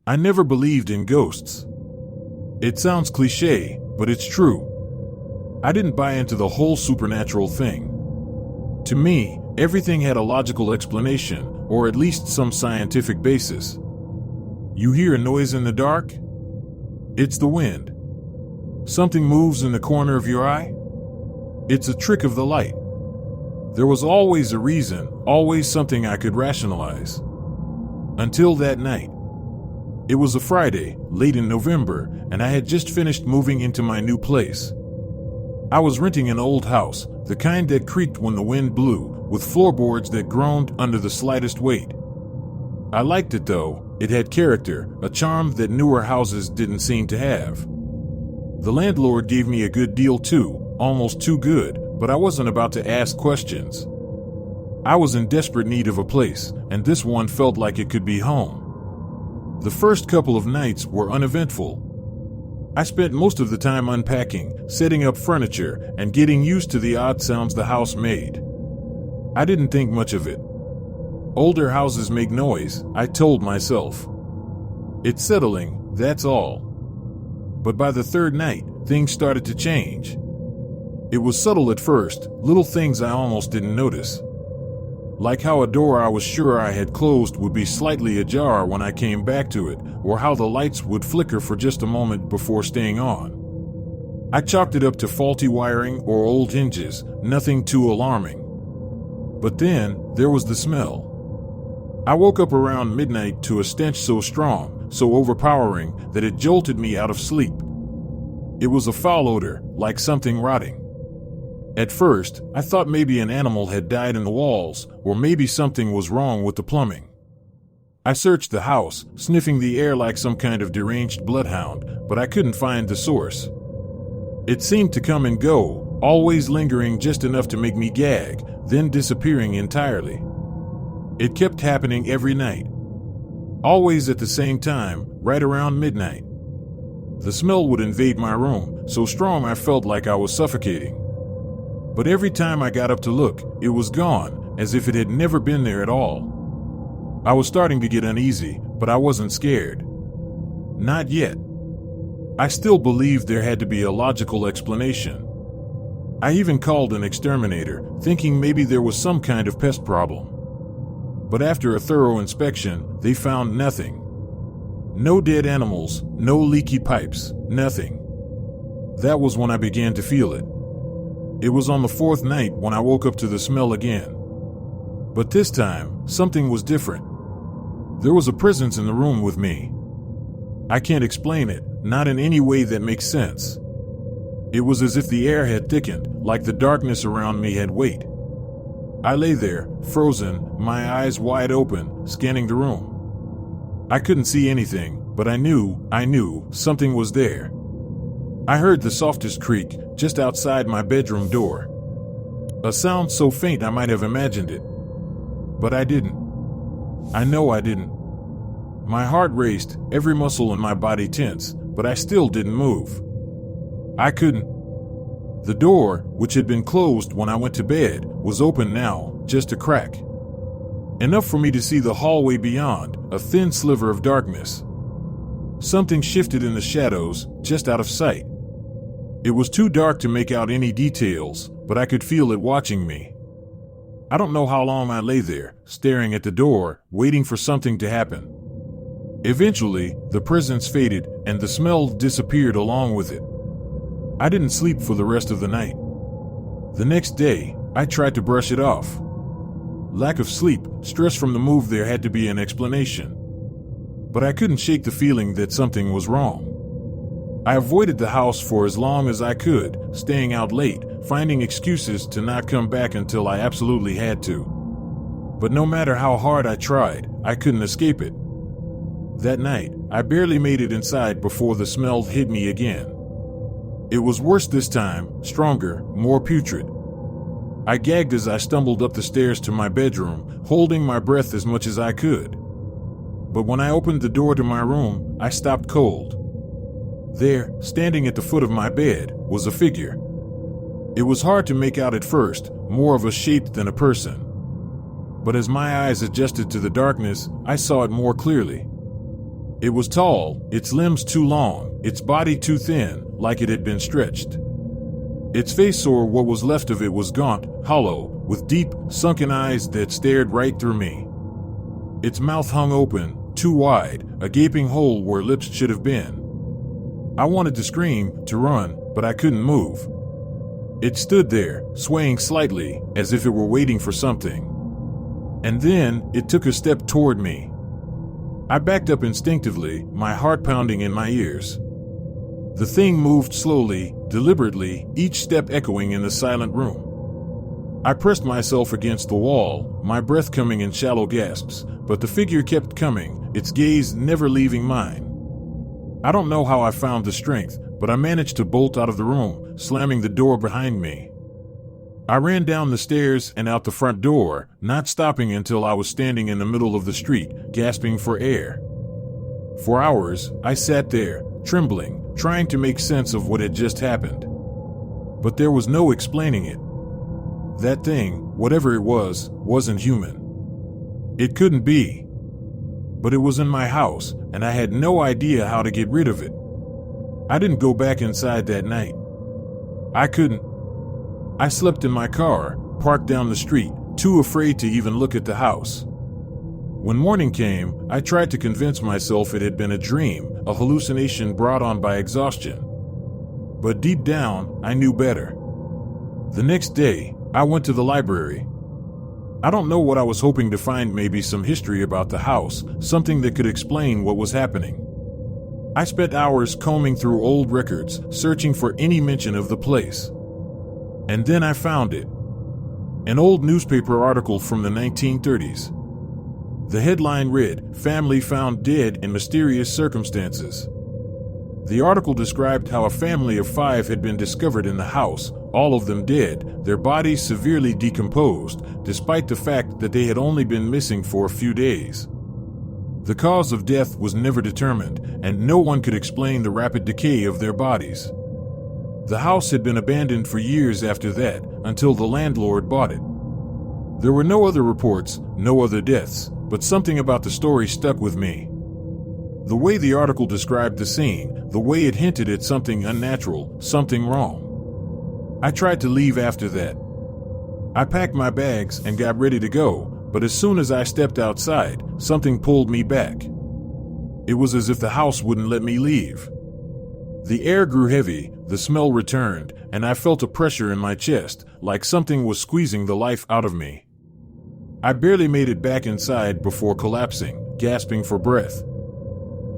I never believed in ghosts. It sounds cliche, but it's true. I didn't buy into the whole supernatural thing. To me, everything had a logical explanation, or at least some scientific basis. You hear a noise in the dark? It's the wind. Something moves in the corner of your eye? It's a trick of the light. There was always a reason, always something I could rationalize. Until that night. It was a Friday, late in November, and I had just finished moving into my new place. I was renting an old house, the kind that creaked when the wind blew, with floorboards that groaned under the slightest weight. I liked it though. It had character, a charm that newer houses didn't seem to have. The landlord gave me a good deal too, almost too good, but I wasn't about to ask questions. I was in desperate need of a place, and this one felt like it could be home. The first couple of nights were uneventful. I spent most of the time unpacking, setting up furniture, and getting used to the odd sounds the house made. I didn't think much of it. Older houses make noise, I told myself. It's settling, that's all. But by the third night, things started to change. It was subtle at first, little things I almost didn't notice. Like how a door I was sure I had closed would be slightly ajar when I came back to it, or how the lights would flicker for just a moment before staying on. I chalked it up to faulty wiring or old hinges, nothing too alarming. But then, there was the smell. I woke up around midnight to a stench so strong, so overpowering, that it jolted me out of sleep. It was a foul odor, like something rotting. At first, I thought maybe an animal had died in the walls, or maybe something was wrong with the plumbing. I searched the house, sniffing the air like some kind of deranged bloodhound, but I couldn't find the source. It seemed to come and go, always lingering just enough to make me gag, then disappearing entirely. It kept happening every night. Always at the same time, right around midnight. The smell would invade my room, so strong I felt like I was suffocating. But every time I got up to look, it was gone, as if it had never been there at all. I was starting to get uneasy, but I wasn't scared. Not yet. I still believed there had to be a logical explanation. I even called an exterminator, thinking maybe there was some kind of pest problem. But after a thorough inspection, they found nothing. No dead animals, no leaky pipes, nothing. That was when I began to feel it. It was on the fourth night when I woke up to the smell again. But this time, something was different. There was a presence in the room with me. I can't explain it, not in any way that makes sense. It was as if the air had thickened, like the darkness around me had weight. I lay there, frozen, my eyes wide open, scanning the room. I couldn't see anything, but I knew something was there. I heard the softest creak, just outside my bedroom door. A sound so faint I might have imagined it. But I didn't. I know I didn't. My heart raced, every muscle in my body tense, but I still didn't move. I couldn't. The door, which had been closed when I went to bed, was open now, just a crack. Enough for me to see the hallway beyond, a thin sliver of darkness. Something shifted in the shadows, just out of sight. It was too dark to make out any details, but I could feel it watching me. I don't know how long I lay there, staring at the door, waiting for something to happen. Eventually, the presence faded, and the smell disappeared along with it. I didn't sleep for the rest of the night. The next day, I tried to brush it off. Lack of sleep, stress from the move, there had to be an explanation. But I couldn't shake the feeling that something was wrong. I avoided the house for as long as I could, staying out late, finding excuses to not come back until I absolutely had to. But no matter how hard I tried, I couldn't escape it. That night, I barely made it inside before the smell hit me again. It was worse this time, stronger, more putrid. I gagged as I stumbled up the stairs to my bedroom, holding my breath as much as I could. But when I opened the door to my room, I stopped cold. There, standing at the foot of my bed, was a figure. It was hard to make out at first, more of a shape than a person. But as my eyes adjusted to the darkness, I saw it more clearly. It was tall, its limbs too long, its body too thin, like it had been stretched. Its face, or what was left of it, was gaunt, hollow, with deep, sunken eyes that stared right through me. Its mouth hung open, too wide, a gaping hole where lips should have been. I wanted to scream, to run, but I couldn't move. It stood there, swaying slightly, as if it were waiting for something. And then, it took a step toward me. I backed up instinctively, my heart pounding in my ears. The thing moved slowly, deliberately, each step echoing in the silent room. I pressed myself against the wall, my breath coming in shallow gasps, but the figure kept coming, its gaze never leaving mine. I don't know how I found the strength, but I managed to bolt out of the room, slamming the door behind me. I ran down the stairs and out the front door, not stopping until I was standing in the middle of the street, gasping for air. For hours, I sat there, trembling, trying to make sense of what had just happened. But there was no explaining it. That thing, whatever it was, wasn't human. It couldn't be. But it was in my house, and I had no idea how to get rid of it. I didn't go back inside that night. I couldn't. I slept in my car, parked down the street, too afraid to even look at the house. When morning came, I tried to convince myself it had been a dream, a hallucination brought on by exhaustion. But deep down, I knew better. The next day, I went to the library. I don't know what I was hoping to find, maybe some history about the house, something that could explain what was happening. I spent hours combing through old records, searching for any mention of the place. And then I found it. An old newspaper article from the 1930s. The headline read, "Family Found Dead in Mysterious Circumstances." The article described how a family of 5 had been discovered in the house, all of them dead, their bodies severely decomposed, despite the fact that they had only been missing for a few days. The cause of death was never determined, and no one could explain the rapid decay of their bodies. The house had been abandoned for years after that, until the landlord bought it. There were no other reports, no other deaths, but something about the story stuck with me. The way the article described the scene, the way it hinted at something unnatural, something wrong. I tried to leave after that. I packed my bags and got ready to go, but as soon as I stepped outside, something pulled me back. It was as if the house wouldn't let me leave. The air grew heavy, the smell returned, and I felt a pressure in my chest, like something was squeezing the life out of me. I barely made it back inside before collapsing, gasping for breath.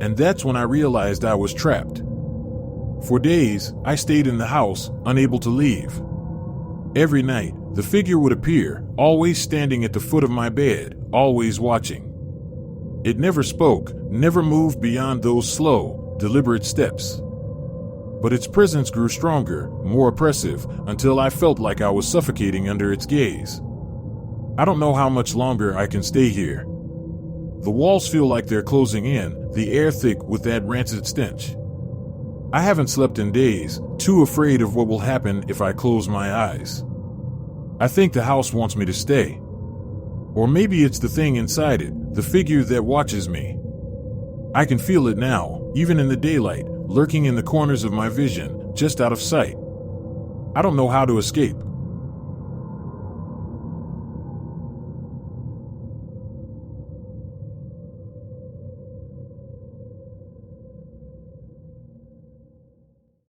And that's when I realized I was trapped. For days, I stayed in the house, unable to leave. Every night, the figure would appear, always standing at the foot of my bed, always watching. It never spoke, never moved beyond those slow, deliberate steps. But its presence grew stronger, more oppressive, until I felt like I was suffocating under its gaze. I don't know how much longer I can stay here. The walls feel like they're closing in, the air thick with that rancid stench. I haven't slept in days, too afraid of what will happen if I close my eyes. I think the house wants me to stay. Or maybe it's the thing inside it, the figure that watches me. I can feel it now, even in the daylight, lurking in the corners of my vision, just out of sight. I don't know how to escape.